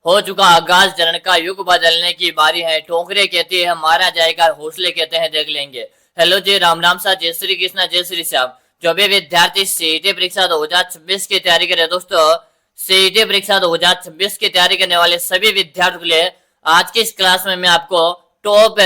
हो चुका आगाज चरण का, युग बदलने की बारी है। ठोकरे कहती है मारा जाएगा, हौसले कहते हैं देख लेंगे। हेलो जी, राम राम सा, जय श्री कृष्णा, जय श्री श्याम। जो भी विद्यार्थी सीईटी परीक्षा 2026 की तैयारी करे दोस्तों, सीईटी परीक्षा 2026 की तैयारी करने वाले सभी विद्यार्थियों के लिए आज की इस क्लास में मैं आपको टॉप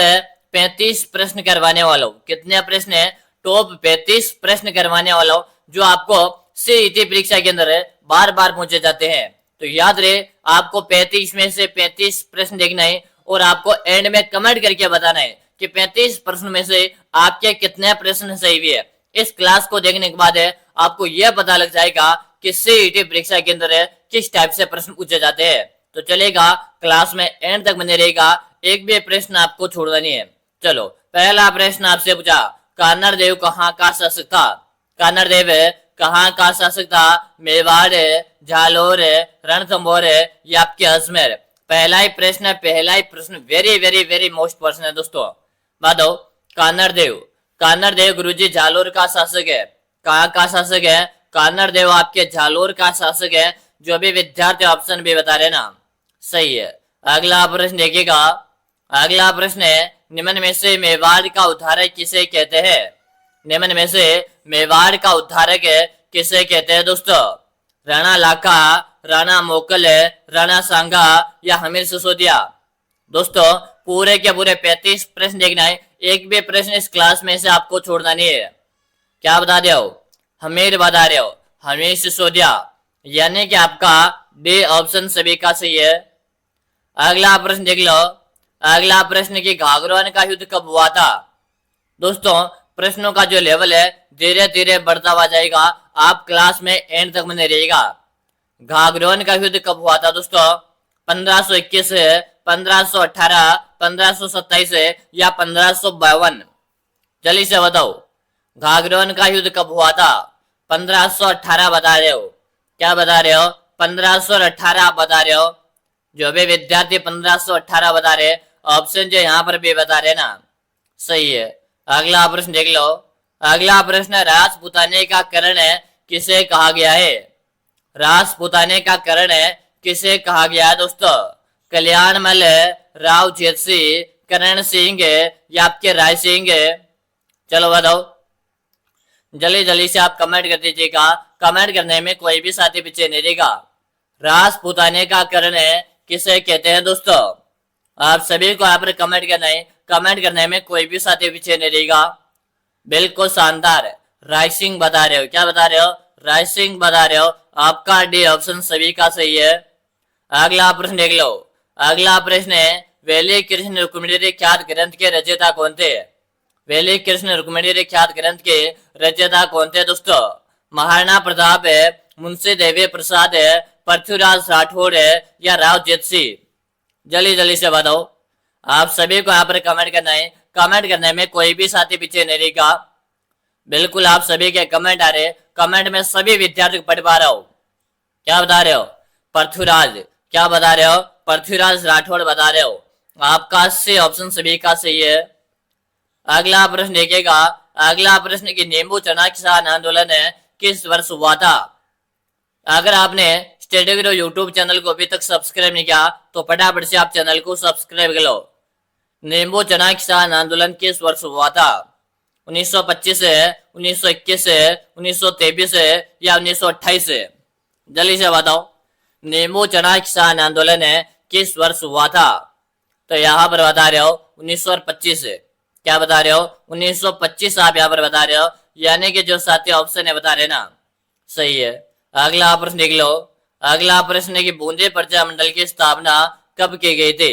35 प्रश्न करवाने वाला हूँ। कितने प्रश्न है? टॉप 35 प्रश्न करवाने वाला हूँ, जो आपको सीईटी परीक्षा के अंदर बार बार पूछे जाते हैं। तो याद रहे, आपको 35 में से 35 प्रश्न देखना है और आपको एंड में कमेंट करके बताना है कि 35 प्रश्न में से आपके कितने प्रश्न सही भी है। इस क्लास को देखने के बाद आपको यह पता लग जाएगा कि सीईटी परीक्षा के अंदर किस टाइप से प्रश्न पूछे जाते हैं। तो चलेगा, क्लास में एंड तक बने रहेगा, एक भी प्रश्न आपको छोड़ना नहीं है। चलो, पहला प्रश्न आपसे पूछा, कान्हड़ देव कहाँ का शासक था? कान्हड़ देव कहाँ का शासक था? मेवाड़, जालोर, रणथंभौर या आपके अजमेर? पहला ही प्रश्न वेरी वेरी वेरी मोस्ट प्रश्न है दोस्तों। बताओ, कान्हड़ देव गुरुजी जालोर का शासक है। कहाँ का शासक है? कान्हड़ देव आपके जालोर का शासक है। जो भी विद्यार्थी ऑप्शन भी बता रहे ना, सही है। अगला प्रश्न देखिएगा। अगला प्रश्न है, निम्न में से मेवाड़ का उद्धारक किसे कहते हैं? निम्न में से मेवाड़ का उद्धारक किसे कहते हैं दोस्तों? राणा लाखा, राणा मोकल, राणा सांगा या हमीर सिसोदिया? दोस्तों, पूरे के पूरे 35 प्रश्न देखना है, एक भी प्रश्न इस क्लास में से आपको छोड़ना नहीं है। क्या बता रहे हो? हमीर बता रहे हो, हमीर सिसोदिया, यानी कि आपका डी ऑप्शन सभी का सही है। अगला प्रश्न देख लो। अगला प्रश्न की घाघरान का युद्ध कब हुआ था? दोस्तों, प्रश्नों का जो लेवल है धीरे धीरे बढ़ता हुआ जाएगा, आप क्लास में एंड तक बने रहिएगा। घाघरान का युद्ध कब हुआ था दोस्तों? 1521, 1518, 1527 या 1552? जल्दी से बताओ, घाघरान का युद्ध कब हुआ था? 1518 बता रहे हो? क्या बता रहे हो? 1518 बता रहे हो? जो भी विद्यार्थी 1518 बता रहे, ऑप्शन जो यहाँ पर भी बता रहे ना, सही है। अगला प्रश्न देख लो। अगला प्रश्न, राजपूताने का करण किसे कहा गया है? राजपूताने का करण किसे कहा गया है दोस्तों? कल्याणमल, राव जेतसिंह, करण सिंह या आपके राय सिंह? चलो बताओ, जल्दी जल्दी से आप कमेंट कर दीजिएगा। कमेंट करने में कोई भी साथी पीछे नहीं रहेगा। राजपूताने का करण किसे कहते हैं दोस्तों? आप सभी को यहाँ पर कमेंट करना है, कमेंट करने में कोई भी साथी पीछे नहीं रहेगा। बिल्कुल शानदार, राय सिंह बता रहे हो। क्या बता रहे हो? राय सिंह बता रहे हो। आपका डी ऑप्शन सभी का सही है। अगला प्रश्न देख लो। अगला प्रश्न है, वेली कृष्ण रुक्मिणी ख्यात ग्रंथ के रचयिता कौन थे? वेली कृष्ण रुक्मिणी ख्यात ग्रंथ के रचयिता कौन थे दोस्तों? महाराणा प्रताप है, मुंशी देवी प्रसाद है, पृथ्वीराज राठौड़ है या राव जेतसिंह? जल्दी जल्दी से बताओ। आप सभी को यहाँ पर कमेंट करना है, कमेंट करने में कोई भी साथी पीछे नहीं रहेगा। बिल्कुल आप सभी के कमेंट आ रहे, कमेंट में सभी विद्यार्थी पढ़ पा रहा हो। क्या बता रहे हो? पृथ्वीराज। क्या बता रहे हो? पृथ्वीराज राठौड़ बता रहे हो। आपका से ऑप्शन सभी का सही है। अगला प्रश्न देखिएगा। अगला प्रश्न की नींबू चना किसान आंदोलन किस वर्ष हुआ था? अगर आपने स्टडी ग्रो यूट्यूब चैनल को अभी तक सब्सक्राइब नहीं किया तो फटाफट से आप चैनल को सब्सक्राइब कर लो। नींबू चना किसान आंदोलन किस वर्ष हुआ था? 1925 है, 1921 है, 1923 है या 1928 है? जल्दी से बताओ, नींबू चना किसान आंदोलन किस वर्ष हुआ था? तो यहाँ पर बता रहे हो 1925 है। क्या बता रहे हो? 1925 आप यहाँ पर बता रहे हो, यानी कि जो साथी ऑप्शन है बता रहे ना, सही है। अगला प्रश्न देख लो। अगला प्रश्न है कि बूंदे प्रजा मंडल की स्थापना कब की गई थी?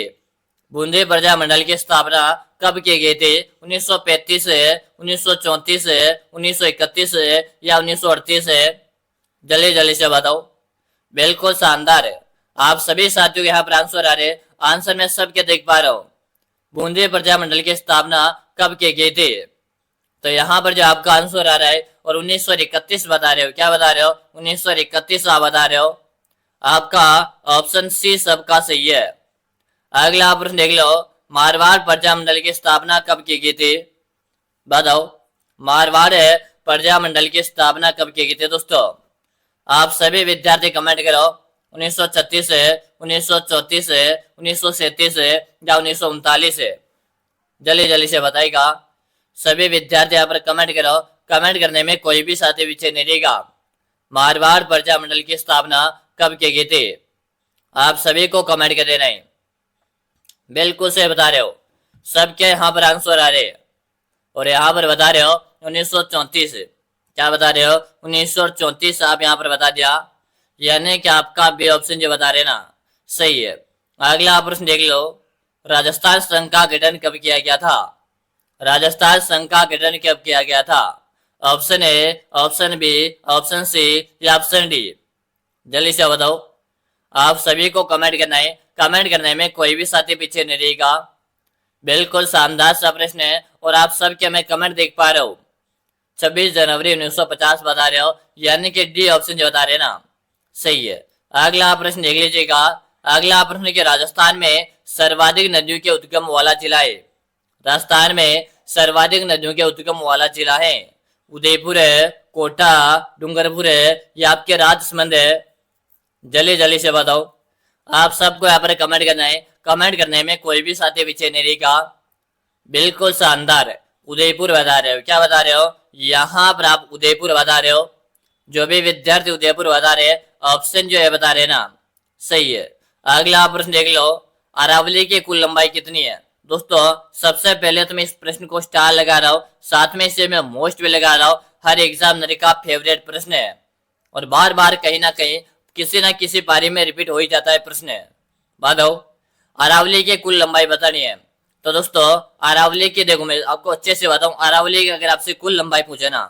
बूंदे प्रजा मंडल की स्थापना कब की गई थी? 1935 है, 1934 है, 1931 है या 1938 है? जल्दी जल्दी से बताओ। बिल्कुल शानदार है, आप सभी साथियों के यहाँ पर आंसर आ रहे, आंसर में सबके देख पा रहा हूँ। बूंदे प्रजा मंडल की स्थापना कब की गई थी? तो यहाँ पर जो आपका आंसर आ रहा है और 1931 बता रहे हो। क्या बता रहे हो? 1931 आप बता रहे हो। आपका ऑप्शन सी सबका सही है। अगला प्रश्न देख लो। मारवाड़ प्रजा मंडल की स्थापना कब की गई थी? बताओ, मारवाड़ प्रजा मंडल की स्थापना कब की गई थी दोस्तों? आप सभी विद्यार्थी कमेंट करो। 1936 है, 1934 है, 1937 है या 1939 है? जल्दी जल्दी से बताएगा। सभी विद्यार्थी यहाँ पर कमेंट करो। कमेंट करने में कोई भी साथी पीछे नहीं रहेगा। मारवाड़ प्रजा मंडल की स्थापना कब की गई थी? आप सभी को कमेंट कर देना है। बिल्कुल से बता रहे हो, सबके यहाँ पर आंसर आ रहे हैं। और यहाँ पर बता रहे हो 1934। क्या बता रहे हो? 1934 आप यहाँ पर बता दिया, यानी कि आपका बी ऑप्शन जो बता रहे ना सही है। अगला प्रश्न देख लो, राजस्थान संघ का गठन कब किया गया था? राजस्थान संघ का गठन कब किया गया था? Option A, option B, option C या ऑप्शन डी? जल्दी से बताओ। आप सभी को कमेंट करना है। कमेंट करने में कोई भी साथी पीछे नहीं रहेगा। बिल्कुल शानदार सा प्रश्न है और आप सब के मैं कमेंट देख पा रहे हो। 26 जनवरी 1950 बता रहे हो, यानी कि डी ऑप्शन जो बता रहे हैं ना सही है। अगला प्रश्न देख लीजिएगा। अगला प्रश्न के राजस्थान में सर्वाधिक नदियों के उद्गम वाला जिला है? राजस्थान में सर्वाधिक नदियों के उद्गम वाला जिला है उदयपुर है, कोटा, डूंगरपुर है या आपके राजसमंद है? जल्दी जल्दी से बताओ। आप सबको यहाँ पर कमेंट करना है। कमेंट करने में कोई भी साथी पीछे नहीं रहेगा। बिल्कुल शानदार, उदयपुर बता रहे हो। क्या बता रहे हो? यहाँ पर आप उदयपुर बता रहे हो। जो भी विद्यार्थी उदयपुर बता रहे हैं, ऑप्शन जो है बता रहे हैं ना सही है। अगला प्रश्न देख लो, अरावली की कुल लंबाई कितनी है? दोस्तों सबसे पहले तो मैं इस प्रश्न को स्टार लगा रहा हूँ, साथ में इसे मैं मोस्ट भी लगा रहा हूँ। हर एग्जामिनर का फेवरेट प्रश्न है और बार बार कहीं ना कहीं किसी ना किसी पारी में रिपीट हो ही जाता है प्रश्न। बताओ, अरावली की कुल लंबाई बतानी है। तो दोस्तों अरावली की, देखो मैं आपको अच्छे से बताऊं, अरावली की अगर आपसे कुल लंबाई पूछे ना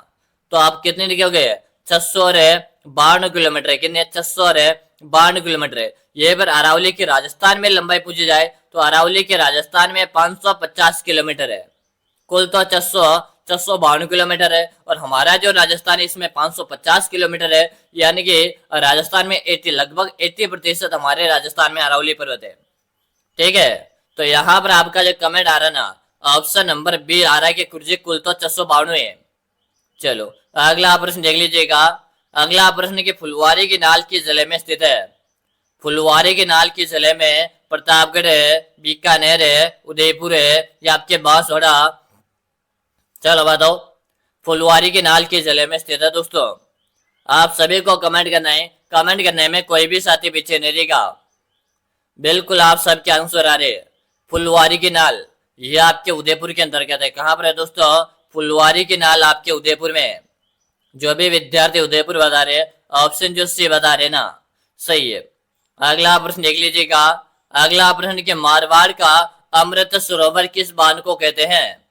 तो आप कितने लिखोगे? 652 किलोमीटर है। कितने? 652 किलोमीटर है। ये पर अरावली की राजस्थान में लंबाई पूछी जाए तो अरावली के राजस्थान में 550 किलोमीटर है। कुल तो 652 किलोमीटर है और हमारा जो राजस्थान है इसमें 550 किलोमीटर है, यानी कि राजस्थान में 80 लगभग 80% हमारे राजस्थान में अरावली पर्वत है। ठीक है, तो यहाँ पर आपका जो कमेंट आ रहा है ना, ऑप्शन नंबर बी आ रहा है कि कुर्जी कुल तो 652 है। चलो अगला प्रश्न देख लीजिएगा। अगला प्रश्न की फुलवारी की नाल किस जिले में स्थित है? फुलवारी की नाल किस जिले में? प्रतापगढ़ है, बीकानेर है, उदयपुर है या आपके बांसवाड़ा? चलो बताओ, फुलवारी की नाल किस जिले में स्थित है? दोस्तों आप सभी को कमेंट करना है। कमेंट करने में कोई भी साथी पीछे नहीं रहेगा। बिल्कुल आप सबके आंसर आ रहे। फुलवारी की नाल ये आपके उदयपुर के अंतर्गत है। कहां पर है दोस्तों? फुलवारी की नाल आपके उदयपुर में है। जो भी विद्यार्थी उदयपुर बता रहे ऑप्शन जो सी बता रहे ना सही है। अगला प्रश्न देख लीजिएगा। अगला प्रश्न के मारवाड़ का अमृत सरोवर किस बांध को कहते हैं?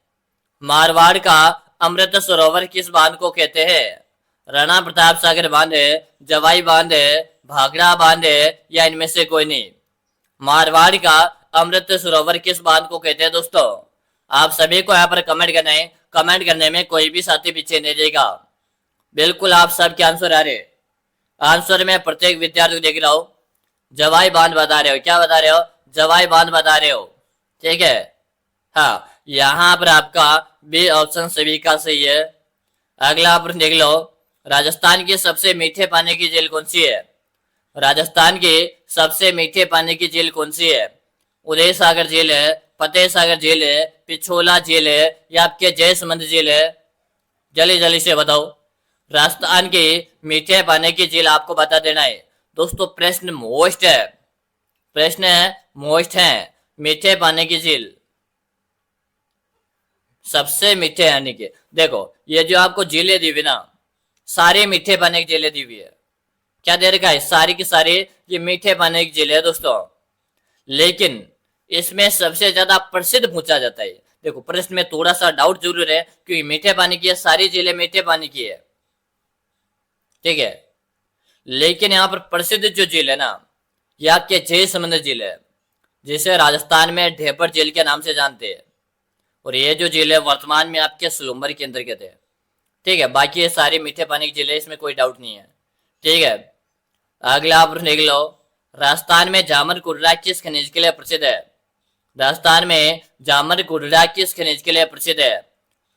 मारवाड़ का अमृत सरोवर किस बांध को कहते हैं? राणा प्रताप सागर बांध है, जवाई बांध है, भाखड़ा बांध है या इनमें से कोई नहीं? मारवाड़ का अमृत सरोवर किस बांध को कहते हैं? दोस्तों आप सभी को यहाँ पर कमेंट करना है। कमेंट करने में कोई भी साथी पीछे नहीं रहेगा। बिल्कुल आप सबके आंसर आ रहे। आंसर में प्रत्येक विद्यार्थी को देख रहा हूं। जवाई बांध बता रहे हो। क्या बता रहे हो? जवाई बांध बता रहे हो। ठीक है, हाँ यहाँ पर आपका बी ऑप्शन सभी का सही है। अगला प्रश्न देख लो, राजस्थान की सबसे मीठे पानी की झील कौन सी है? राजस्थान की सबसे मीठे पानी की झील कौन सी है? उदय सागर झील है, फतेह सागर झील है, पिछोला झील है या आपके जयसमंद झील है? जल्दी जल्दी से बताओ। राजस्थान की मीठे पानी की झील आपको बता देना है। दोस्तों प्रश्न मोस्ट है, प्रश्न मोस्ट है। मीठे पानी की झील सबसे मीठे, यानी कि देखो ये जो आपको झीलें दी हुई ना सारे मीठे पानी की झीलें दी हुई है। क्या दे रखा है? सारी की सारी ये मीठे पानी की झील है दोस्तों। लेकिन इसमें सबसे ज्यादा प्रसिद्ध पूछा जाता है। देखो प्रश्न में थोड़ा सा डाउट जरूर है क्योंकि मीठे पानी की है, सारी झीलें मीठे पानी की है। ठीक है, लेकिन यहाँ पर प्रसिद्ध जो झील है ना ये आपके जयसमंद झील है, जिसे राजस्थान में ढेपर झील के नाम से जानते हैं। और ये जो झील है वर्तमान में आपके सलूम्बर के अंतर्गत है। ठीक है, बाकी ये सारी मीठे पानी की झील है, इसमें कोई डाउट नहीं है। ठीक है, अगला प्रश्न देख लो। राजस्थान में जामर कुर्रा किस खनिज के लिए प्रसिद्ध है? राजस्थान में जामर कुर्रा किस खनिज के लिए प्रसिद्ध है?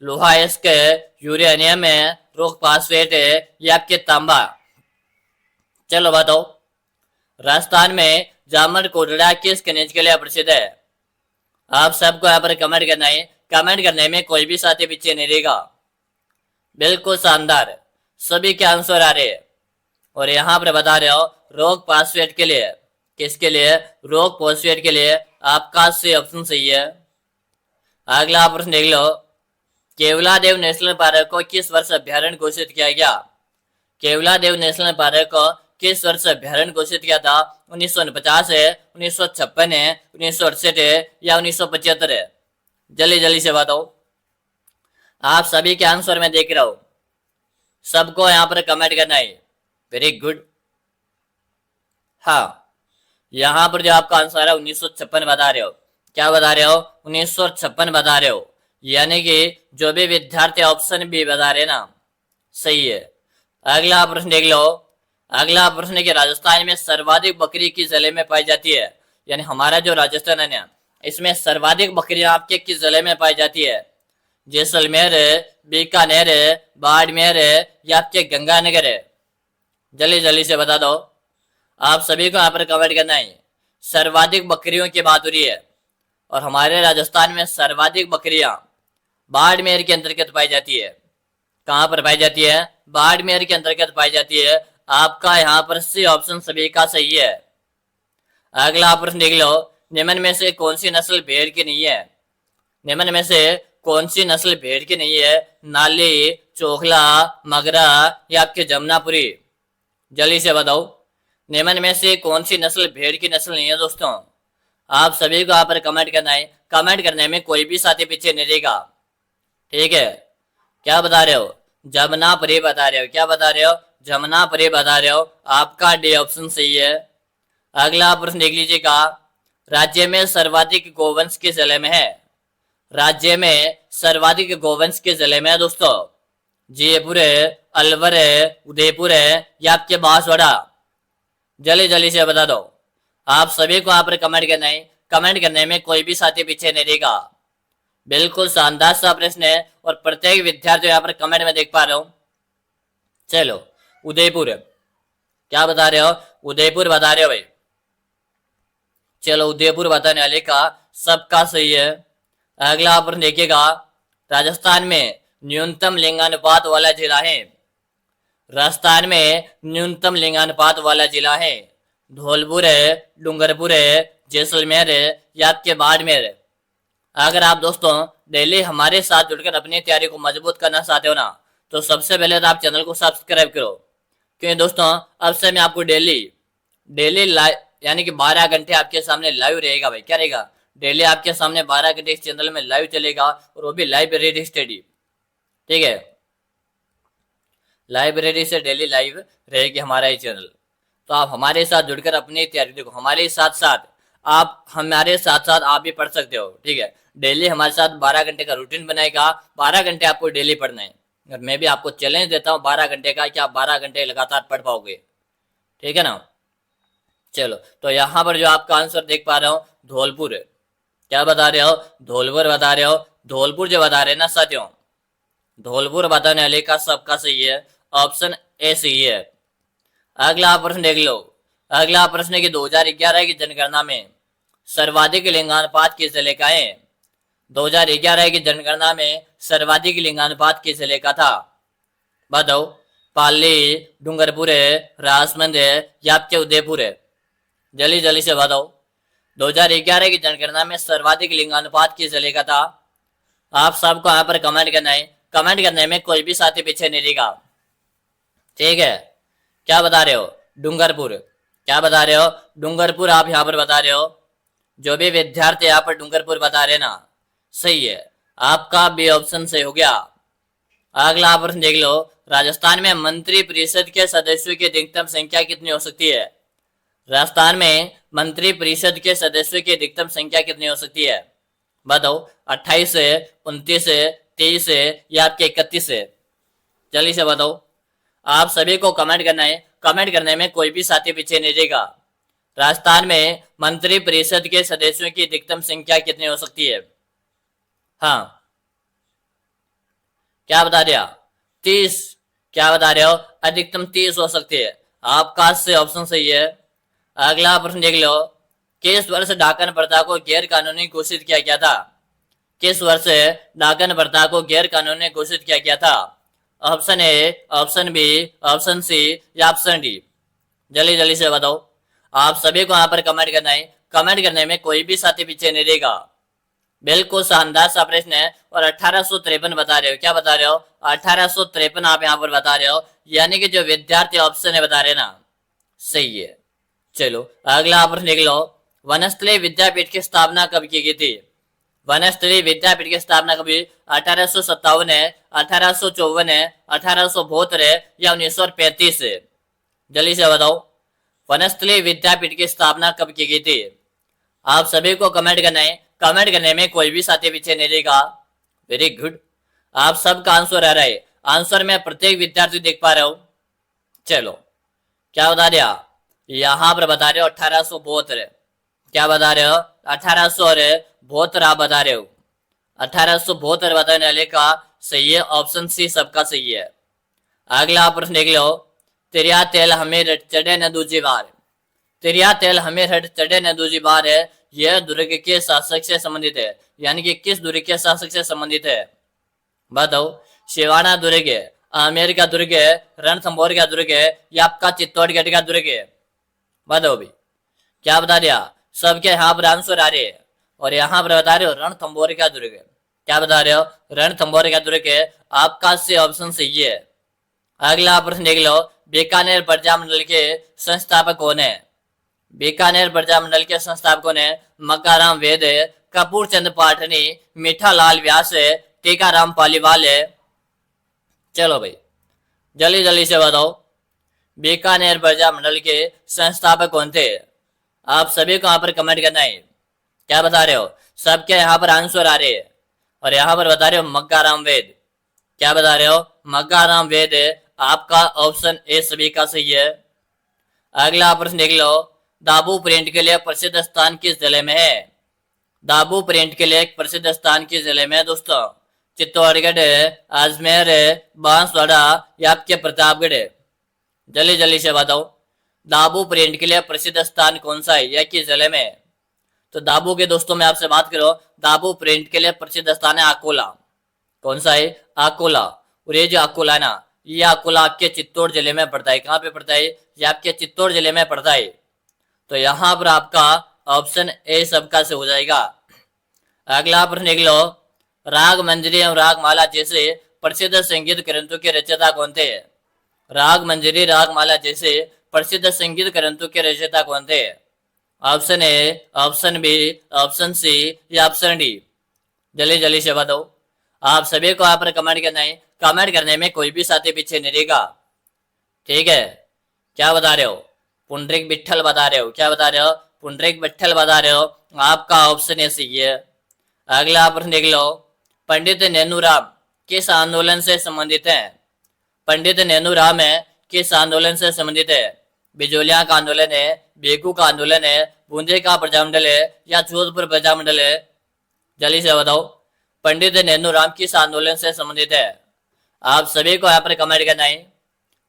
लोहा इस्क है, यूरेनियम है, रोक फास्फेट है या आपके तांबा? चलो बताओ। राजस्थान में जामर कोटड़ा किस खनिज के लिए प्रसिद्ध है? आप सबको यहाँ पर कमेंट करना है। कमेंट करने में कोई भी साथी पीछे नहीं रहेगा। बिल्कुल शानदार, सभी के आंसर आ रहे हैं। और यहाँ पर बता रहे हो रोग फास्फेट के लिए, किसके लिए? रोग फास्फेट के लिए आपका सी ऑप्शन सही है। अगला प्रश्न देख लो, केवलादेव नेशनल पार्क को किस वर्ष अभ्यारण्य घोषित किया गया? केवलादेव नेशनल पार्क को किस वर्ष अभ्यारण्य घोषित किया था? 1949 है, 1956 है, 1968 है या 1975 है? जल्दी जल्दी से बताओ। आप सभी के आंसर में देख रहा हूं, सबको यहां पर कमेंट करना है। Very good. हाँ, यहां पर जो आपका आंसर है 1956 बता रहे हो। क्या बता रहे हो? 1956 बता रहे हो। यानी कि जो भी विद्यार्थी ऑप्शन बी बता रहे ना, सही है। अगला प्रश्न देख लो। अगला प्रश्न है कि राजस्थान में सर्वाधिक बकरी किस जिले में पाई जाती है? यानी हमारा जो राजस्थान है ना, इसमें सर्वाधिक बकरियां आपके किस जिले में पाई जाती है? जैसलमेर है, बीकानेर है, बाड़मेर है या आपके गंगानगर है? जल्दी जल्दी से बता दो। आप सभी को यहाँ पर कमेंट करना है। सर्वाधिक बकरियों की बात हो रही है और हमारे राजस्थान में सर्वाधिक बकरियां बाड़मेर के अंतर्गत पाई जाती है। कहां पर पाई जाती है? बाड़मेर के अंतर्गत पाई जाती है। आपका यहाँ पर सी ऑप्शन सभी का सही है। अगला प्रश्न देख लो, निम्न में से कौन सी नस्ल भेड़ की नहीं है? निम्न में से कौन सी नस्ल भेड़ की नहीं है? नाली, चोखला, मगरा या आपके जमुनापुरी? जल्दी से बताओ। निम्न में से कौन सी नस्ल भेड़ की नस्ल नहीं है दोस्तों? आप सभी को यहाँ पर कमेंट करना है। कमेंट करने में कोई भी साथी पीछे नहीं रहेगा। ठीक है, क्या बता रहे हो? जमुनापुरी बता रहे हो। क्या बता रहे हो? जमुनापुरी बता रहे हो। आपका डी ऑप्शन सही है। अगला प्रश्न देख लीजिएगा, राज्य में सर्वाधिक गोवंश किस जिले में है? राज्य में सर्वाधिक गोवंश किस जिले में है दोस्तों? जयपुर है, अलवर है, उदयपुर है या आपके बांसवाड़ा? जल्दी जल्दी से बता दो। आप सभी को यहाँ पर कमेंट करना है। कमेंट करने में कोई भी साथी पीछे नहीं रहेगा। बिल्कुल शानदार सा प्रश्न है और प्रत्येक विद्यार्थी यहाँ पर कमेंट में देख पा रहे हो। चलो, उदयपुर। क्या बता रहे हो? उदयपुर बता रहे हो भाई। चलो, उदयपुर बताने वाले का सबका सही है। अगला प्रश्न देखिएगा, राजस्थान में न्यूनतम लिंगानुपात वाला जिला है? राजस्थान में न्यूनतम लिंगानुपात वाला जिला है? धौलपुर है, डूंगरपुर है, जैसलमेर है या आपके बाड़मेर है? अगर आप दोस्तों डेली हमारे साथ जुड़कर अपनी तैयारी को मजबूत करना चाहते हो ना, तो सबसे पहले तो आप चैनल को सब्सक्राइब करो। क्योंकि दोस्तों अब से मैं आपको डेली लाइव यानी कि 12 घंटे आपके सामने लाइव रहेगा भाई। क्या रहेगा? डेली आपके सामने 12 घंटे इस चैनल में लाइव चलेगा और वो भी लाइब्रेरी स्टडी। ठीक है, लाइब्रेरी से डेली लाइव रहेगी हमारा ये चैनल। तो आप हमारे साथ जुड़कर अपनी तैयारी देखो। हमारे साथ साथ आप भी पढ़ सकते हो। ठीक है, डेली हमारे साथ 12 घंटे का रूटीन बनाएगा। 12 घंटे आपको डेली पढ़ना है और मैं भी आपको चैलेंज देता हूँ 12 घंटे का कि आप 12 घंटे लगातार पढ़ पाओगे। ठीक है ना? चलो, तो यहाँ पर जो आपका आंसर देख पा रहे हो धौलपुर। क्या बता रहे हो? धौलपुर बता रहे हो। धौलपुर जो बता रहे हैं ना साथियों, धौलपुर बताने वाले का सबका सही है। ऑप्शन ए सही है। अगला प्रश्न देख लो। अगला प्रश्न है कि 2011 की जनगणना में सर्वाधिक लिंगानुपात किस जिले का है? 2011 की जनगणना में सर्वाधिक लिंगानुपात किस जिले का था? बताओ। पाली, डूंगरपुर है, राजसमंद है या आपके उदयपुर है? जल्दी जल्दी से बताओ। 2011 की जनगणना में सर्वाधिक लिंगानुपात किस जिले का था? आप सबको यहाँ पर कमेंट करना है। कमेंट करने में कोई भी साथी पीछे नहीं रहेगा। ठीक है, क्या बता रहे हो? डूंगरपुर। क्या बता रहे हो? डूंगरपुर आप यहाँ पर बता रहे हो। जो भी विद्यार्थी यहाँ पर डूंगरपुर बता रहे ना, सही है। आपका बी ऑप्शन सही हो गया। अगला प्रश्न देख लो, राजस्थान में मंत्री परिषद के सदस्यों की अधिकतम संख्या कितनी हो सकती है? राजस्थान में मंत्री परिषद के सदस्यों की अधिकतम संख्या कितनी हो सकती है? बताओ। 28 है, 29 है, 23 है या आपके 31 है? जल्दी से बताओ। आप सभी को कमेंट करना है। कमेंट करने में कोई भी साथी पीछे नहीं रहेगा। राजस्थान में मंत्री परिषद के सदस्यों की अधिकतम संख्या कितनी हो सकती है? हाँ, क्या बता दिया? 30। क्या बता रहे हो? अधिकतम 30 हो सकती है। आपका से ऑप्शन सही है। अगला प्रश्न देख लो, किस वर्ष डाकन प्रथा को गैर कानूनी घोषित किया गया था? किस वर्ष डाकन प्रथा को गैर कानूनी घोषित किया गया था? Option A, option B, option C या ऑप्शन डी? जल्दी जल्दी से बताओ। आप सभी को यहाँ पर कमेंट करना है, कमेंट करने में कोई भी साथी पीछे नहीं रहेगा। बिल्कुल शानदार सा प्रश्न है। और 1853 बता रहे हो, क्या बता रहे हो? 1853 आप यहाँ पर बता रहे हो, यानी कि जो विद्यार्थी ऑप्शन है बता रहे ना, सही है। चलो अगला प्रश्न देख लो, वनस्थली विद्यापीठ की स्थापना कब की गई थी? वनस्थली विद्यापीठ की स्थापना कभी 1857 है, 1854 है, 1872 है या 1935 है? जल्दी से बताओ, वनस्थली विद्यापीठ की स्थापना कब की गई थी? आप सभी को कमेंट करना है, कमेंट करने में कोई भी साथी पीछे नहीं रहेगा। वेरी गुड, आप सबका आंसर आ रहा है। आंसर में प्रत्येक विद्यार्थी देख पा रहे हो। चलो क्या बता दिया? यहां पर बता रहे हो 1872। क्या बता रहे हो? 1872 आप बता रहे हो। 1872 बताने वाले का सही है, ऑप्शन सी सबका सही है। अगला प्रश्न देख लो, तिरिया तेल हमें रट चढ़े न दूजी बार। तिरिया तेल हमें रट चढ़े न दूजी बार है, यह दुर्ग के शासक से संबंधित है, यानी कि किस दुर्ग के शासक से संबंधित है? बताओ। शिवाना दुर्ग है, आमेर का दुर्ग है, रणथंभौर का दुर्ग है या आपका चित्तौड़गढ़ का दुर्ग है? बताओ भी। क्या बता दिया? सबके यहाँ पर आंसर आ रहे हैं और यहाँ पर बता रहे हो रणथंभौर का दुर्ग है। क्या बता रहे हो? रणथंभौर का दुर्ग है, आपका से ऑप्शन सही है। अगला प्रश्न देख लो, बीकानेर प्रजा मंडल के संस्थापक कौन है? बीकानेर प्रजा मंडल के संस्थापकों ने मक्काराम वेद है, कपूर चंद पाठनी, मीठा लाल व्यास है, टीकाराम पालीवाल है? चलो भाई जल्दी जल्दी से बताओ, बीकानेर प्रजा मंडल के संस्थापक कौन थे? आप सभी को यहाँ पर कमेंट करना है। क्या बता रहे हो? सबके यहाँ पर आंसर आ रहे हैं और यहाँ पर बता रहे हो मक्काराम वेद। क्या बता रहे हो? मक्काराम वेद है, आपका ऑप्शन ए सभी का सही है। अगला प्रश्न देख लो, दाबू प्रिंट के लिए प्रसिद्ध स्थान किस जिले में है? दाबू प्रिंट के लिए एक प्रसिद्ध स्थान किस जिले में है दोस्तों? चित्तौड़गढ़ है, अजमेर है, बांसवाड़ा या आपके प्रतापगढ़ है? जल्दी जल्दी से बताओ, दाबू प्रिंट के लिए प्रसिद्ध स्थान कौन सा है या किस जिले में है? तो दाबू के दोस्तों में आपसे बात करो, दाबू प्रिंट के लिए प्रसिद्ध स्थान है अकोला। कौन सा है? अकोला। और ये जो अकोला है ना, ये अकोला आपके चित्तौड़ जिले में पड़ता है। कहाँ पे पड़ता है? ये आपके चित्तौड़ जिले में पड़ता है। तो यहाँ पर आपका ऑप्शन ए सबका से हो जाएगा। अगला प्रश्न देख लो, राग मंजरी एवं राग माला जैसे प्रसिद्ध संगीत ग्रंथों के रचयिता कौन थे? राग मंजरी, राग माला जैसे प्रसिद्ध संगीत ग्रंथों के रचयिता कौन थे? Option A, option B, option C या ऑप्शन डी? जल्दी जल्दी से बताओ। आप सभी को यहाँ पर कमेंट करना है, कमेंट करने में कोई भी साथी पीछे नहीं रहेगा। ठीक है, क्या बता रहे हो? पुंडरीक विट्ठल बता रहे हो। क्या बता रहे हो? पुंडरीक विट्ठल बता रहे हो, आपका ऑप्शन ए सही है। अगला प्रश्न देख लो, पंडित नेनूराम किस आंदोलन से संबंधित है? पंडित नेनूराम है किस आंदोलन से संबंधित है? बिजोलिया का आंदोलन है, बेकू का आंदोलन है, बूंदे का प्रजामंडल है या जोधपुर प्रजामंडल है? जल्दी से बताओ, पंडित नेनूराम किस आंदोलन से संबंधित है? आप सभी को यहाँ पर कमेंट करना है।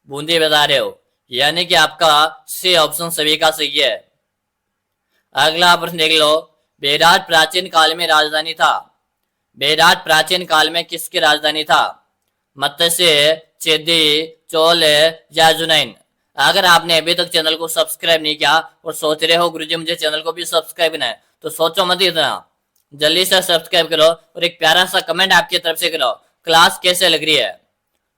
बूंदी बता रहे हो, यानी कि आपका सी ऑप्शन सभी का सही है। अगला प्रश्न देख लो, बेराट प्राचीन काल में राजधानी था। बेराट प्राचीन काल में किसकी राजधानी था? मत्स्य, चेदी, चोल या जुनैन? अगर आपने अभी तक चैनल को सब्सक्राइब नहीं किया और सोच रहे हो गुरुजी मुझे चैनल को भी सब्सक्राइब करना है, तो सोचो मत इतना, जल्दी से सब्सक्राइब करो और एक प्यारा सा कमेंट आपकी तरफ से करो, क्लास कैसे लग रही है।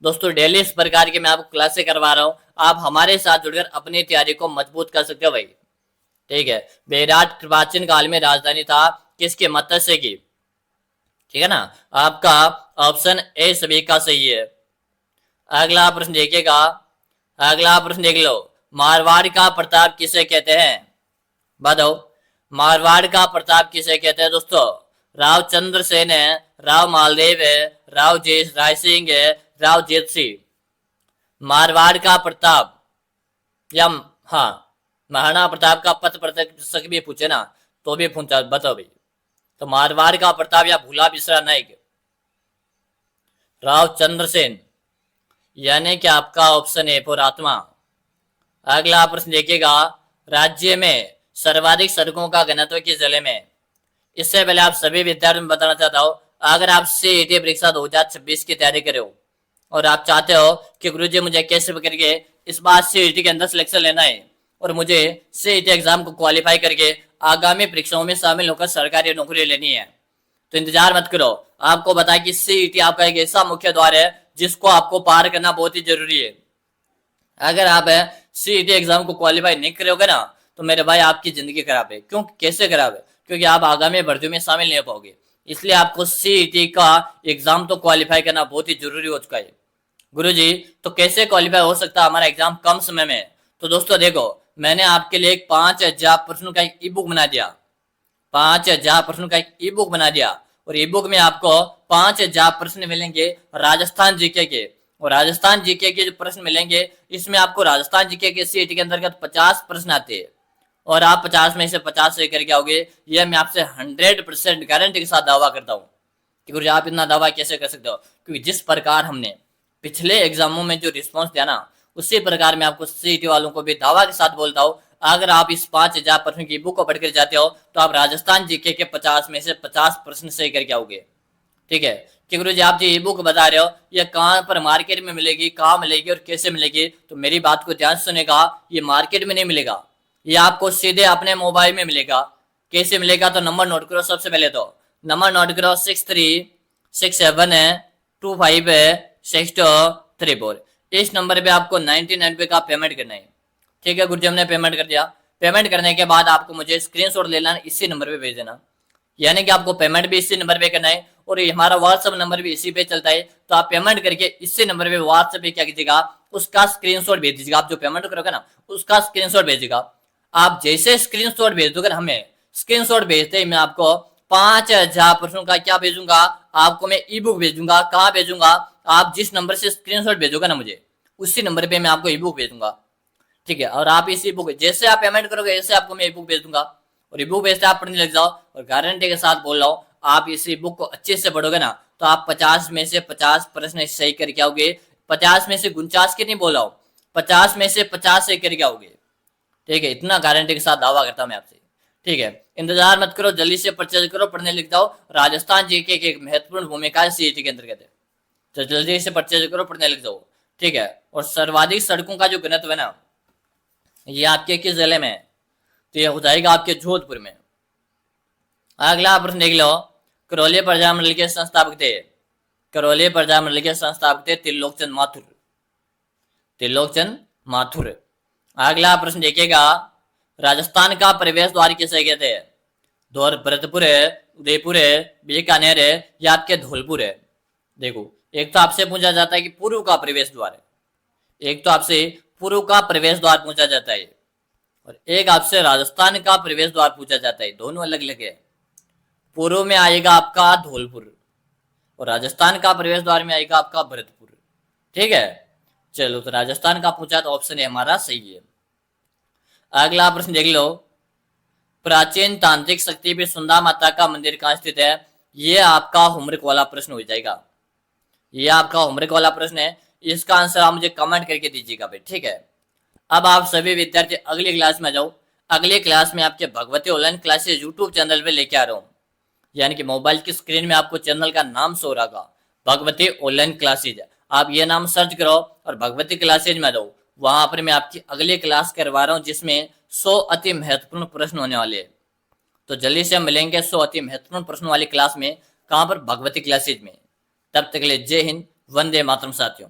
दोस्तों डेली इस प्रकार की मैं आपको क्लासें करवा रहा हूँ, आप हमारे साथ जुड़कर अपनी तैयारी को मजबूत कर सकते हो भाई। ठीक है, बेराट प्राचीन काल में राजधानी था किसके? मत्स्य की। ठीक है ना, आपका ऑप्शन ए सभी का सही है। अगला प्रश्न देखिएगा, अगला प्रश्न देख लो, मारवाड़ का प्रताप किसे कहते हैं? बताओ, मारवाड़ का प्रताप किसे कहते हैं दोस्तों? राव चंद्र सेन है, राव मालदेव है, राव राय सिंह है, राव जेत सिंह? मारवाड़ का प्रताप या हाँ महाराणा प्रताप का पथ प्रदर्शक भी पूछे ना तो भी पूछा, बताओ भाई। तो मारवाड़ का प्रताप या भूला बिसरा नायक? राव चंद्रसेन, यानी कि आपका ऑप्शन है पुरात्मा। अगला प्रश्न देखिएगा, राज्य में सर्वाधिक सड़कों का घनत्व किस जिले में है? इससे पहले आप सभी विद्यार्थियों को बताना चाहता हूँ, अगर आप सीईटी परीक्षा 2026 की तैयारी कर रहे हो और आप चाहते हो कि गुरुजी मुझे कैसे करके इस बार सीईटी के अंदर सिलेक्शन लेना है और मुझे सीईटी एग्जाम को क्वालिफाई करके आगामी परीक्षाओं में शामिल होकर सरकारी नौकरी लेनी है, तो इंतजार मत करो। आपको बताया कि सीईटी आपका एक ऐसा मुख्य द्वार है जिसको आपको पार करना बहुत ही जरूरी है। अगर आप सीईटी एग्जाम को क्वालिफाई नहीं करोगे ना, तो मेरे भाई आपकी जिंदगी खराब है। क्यों, कैसे खराब है? क्योंकि आप आगामी भर्तियों में शामिल नहीं हो पाओगे। इसलिए आपको सीईटी का एग्जाम तो क्वालिफाई करना बहुत ही जरूरी हो चुका है। गुरुजी, तो कैसे क्वालिफाई हो सकता है हमारा एग्जाम कम समय में? तो दोस्तों देखो, मैंने आपके लिए एक 5000 प्रश्नों का एक ई बुक बना दिया। 5000 प्रश्नों का एक ई बुक बना दिया और ई बुक में आपको 5000 प्रश्न मिलेंगे राजस्थान जीके के। और राजस्थान जीके के जो प्रश्न मिलेंगे, इसमें आपको राजस्थान जीके के सीईटी के अंतर्गत 50 प्रश्न आते हैं और आप 50 में से 50 सही करके आओगे। यह मैं आपसे 100% गारंटी के साथ दावा करता हूँ। कि गुरुजी आप इतना दावा कैसे कर सकते हो? क्योंकि जिस प्रकार हमने पिछले एग्जामों में जो रिस्पॉन्स दिया ना, उसी प्रकार मैं आपको सीईटी वालों को भी दावा के साथ बोलता हूँ, अगर आप इस 5000 प्रश्न की बुक को पढ़कर जाते हो तो आप राजस्थान जीके के 50 में से 50 प्रश्न सही करके आओगे। ठीक है कि गुरुजी आप जो ई बुक बता रहे हो, ये कहाँ पर मार्केट में मिलेगी, कहाँ मिलेगी और कैसे मिलेगी? तो मेरी बात को ध्यान से सुनेगा, ये मार्केट में नहीं मिलेगा, ये आपको सीधे अपने मोबाइल में मिलेगा। कैसे मिलेगा? तो नंबर नोट करो। सबसे पहले तो नंबर नोट करो 63672564। इस नंबर पे आपको 99 रुपए का पेमेंट करना है। ठीक है गुरुजी, हमने पेमेंट कर दिया। पेमेंट करने के बाद आपको मुझे स्क्रीनशॉट ले लेना, इसी नंबर पे भेज देना। यानी कि आपको पेमेंट भी इसी नंबर पे करना है और हमारा व्हाट्सएप नंबर भी इसी पे चलता है। तो आप पेमेंट करके इसी नंबर पे व्हाट्सएप पे क्या कीजिएगा, उसका स्क्रीनशॉट भेज दीजिएगा। आप जो पेमेंट करोगे ना, उसका स्क्रीनशॉट भेजिएगा। आप जैसे स्क्रीनशॉट भेज दोगे ना हमें, स्क्रीनशॉट भेजते ही मैं आपको 5000 प्रश्नों का क्या भेजूंगा, आपको मैं ई बुक भेजूंगा। कहाँ भेजूंगा? आप जिस नंबर से स्क्रीनशॉट भेजोगे ना मुझे, उसी नंबर पे मैं आपको ई बुक भेजूंगा। ठीक है, और आप इस ई बुक जैसे आप पेमेंट करोगे, ऐसे आपको मैं ई बुक भेज दूंगा और ई बुक भेजते आप पढ़ने लग जाओ। और गारंटी के साथ बोल रहा हूँ, आप इस ई बुक को अच्छे से पढ़ोगे ना, तो आप 50 में से 50 प्रश्न सही करके आओगे। 50 में से 49 के नहीं बोल रहा हूँ, 50 में से 50 सही करके आओगे। ठीक है, इतना गारंटी के साथ दावा करता हूं मैं आपसे। ठीक है, इंतजार मत करो, जल्दी से परचेज करो, पढ़ने लिख जाओ। राजस्थान जीके की एक महत्वपूर्ण भूमिका है सीईटी के अंतर्गत है, तो जल्दी से परचेज करो, पढ़ने लिख जाओ। ठीक है, और सर्वाधिक सड़कों का जो घनत्व है ना, ये आपके किस जिले में है? तो ये हो जाएगा आपके जोधपुर में। अगला प्रश्न देख लो, करौली प्रजामंडल के संस्थापक थे। करौली प्रजामंडल के संस्थापक थे त्रिलोकचंद माथुर। त्रिलोकचंद माथुर। अगला प्रश्न देखिएगा, राजस्थान का प्रवेश द्वार किसे कहते हैं? धौर भरतपुर है, उदयपुर है, बीकानेर है या आपके धौलपुर है? देखो, एक तो आपसे पूछा जाता है कि पूर्व का प्रवेश द्वार है, एक तो आपसे पूर्व का प्रवेश द्वार पूछा जाता है और एक आपसे राजस्थान का प्रवेश द्वार पूछा जाता है। दोनों अलग अलग है। पूर्व में आएगा आपका धौलपुर और राजस्थान का प्रवेश द्वार में आएगा आपका भरतपुर। ठीक है, चलो, तो राजस्थान का पूछा तो ऑप्शन है हमारा सही है। अगला प्रश्न देख लो, प्राचीन तांत्रिक शक्तिपीठ सुंदा माता का मंदिर कहाँ स्थित है? ये आपका होमवर्क वाला प्रश्न हो जाएगा। ये आपका होमवर्क वाला प्रश्न है, इसका आंसर आप मुझे कमेंट करके दीजिएगा भाई। ठीक है, अब आप सभी विद्यार्थी अगली क्लास में जाओ। अगली क्लास में आपके Bhagwati online classes YouTube channel पे लेके आ रहा हूँ। यानी कि मोबाइल की स्क्रीन में आपको चैनल का नाम शो रहा, भगवती ऑनलाइन क्लासेज। आप ये नाम सर्च करो और भगवती क्लासेज में जाओ। वहां पर मैं आपकी अगली क्लास करवा रहा हूँ, जिसमें 100 अति महत्वपूर्ण प्रश्न होने वाले हैं। तो जल्दी से हम मिलेंगे 100 अति महत्वपूर्ण प्रश्न वाली क्लास में। कहां पर? भगवती क्लासेज में। तब तक के लिए जय हिंद, वंदे मातरम साथियों।